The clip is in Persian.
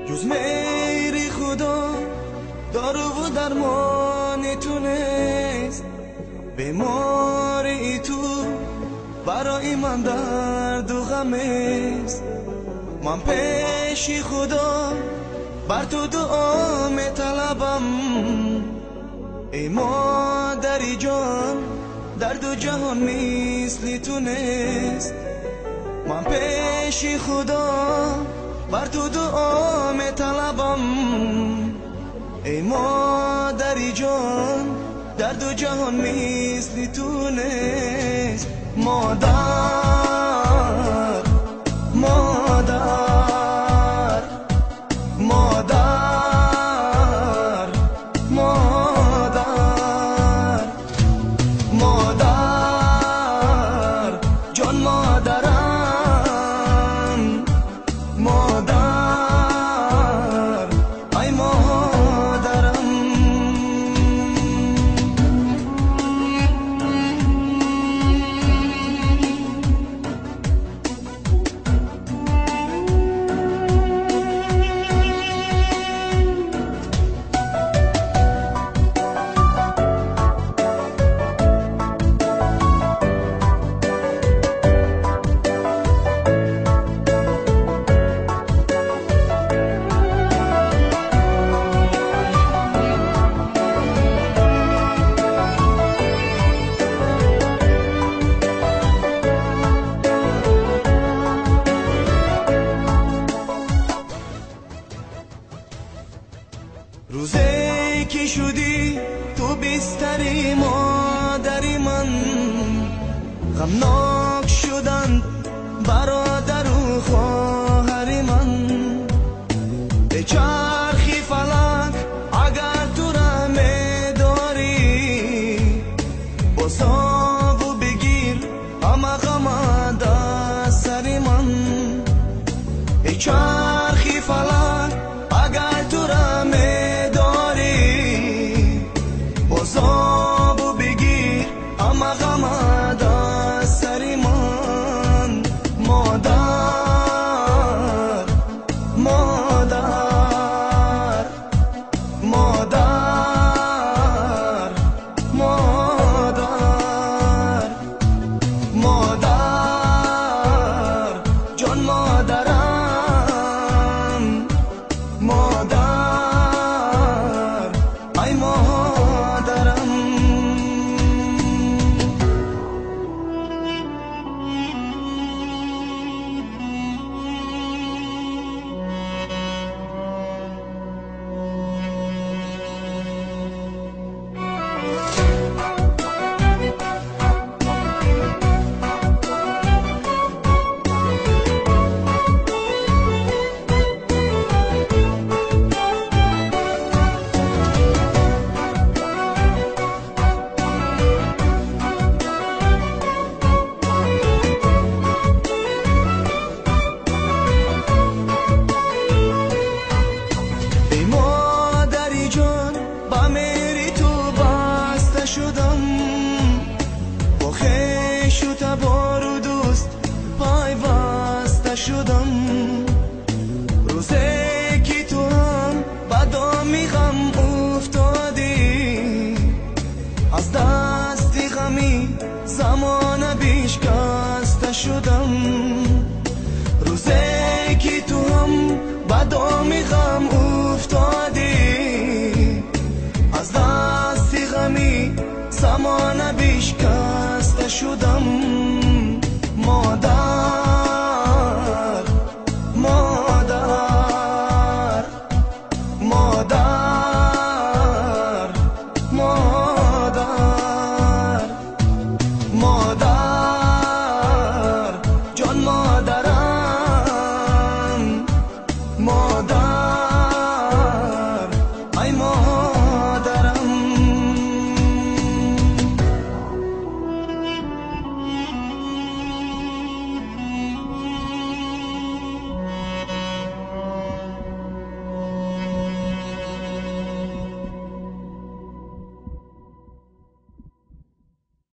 جز میری خدا دارو و درمانی تونست بیماری تو برای من درد و غم است. من پیشی خدا بر تو دعا میطلبم، ای مادری جان در دو جهان مثل تو نیست. من پیشی خدا بر تو دعا میطلبم، ای مادری جان در دو جهان مثل تو نیست. مادر مادر مادر مادر مادر جان مادرم، مادر ای مادرم. روزی که شدی تو بستری مادری من، غمناک شدند برادر و خواهر من. به چرخی فلک اگر تو را می‌داری، بسا و بگیر همه غم از سر من. ای چرخی فلک اگر تو را بسا و بگیر همه غم از سر من. مادر مادر مادر مادر مادر جان مادرم، مادر ای مادرم. با خویش و تبار و دوست پایوسته شدم. روزی که تو هم بدامی غم افتادی، از دستی غمی زمان بیشکسته شدم. روزی که تو هم بدامی غم افتادی، از دستی غمی زمان بیشکسته شدم.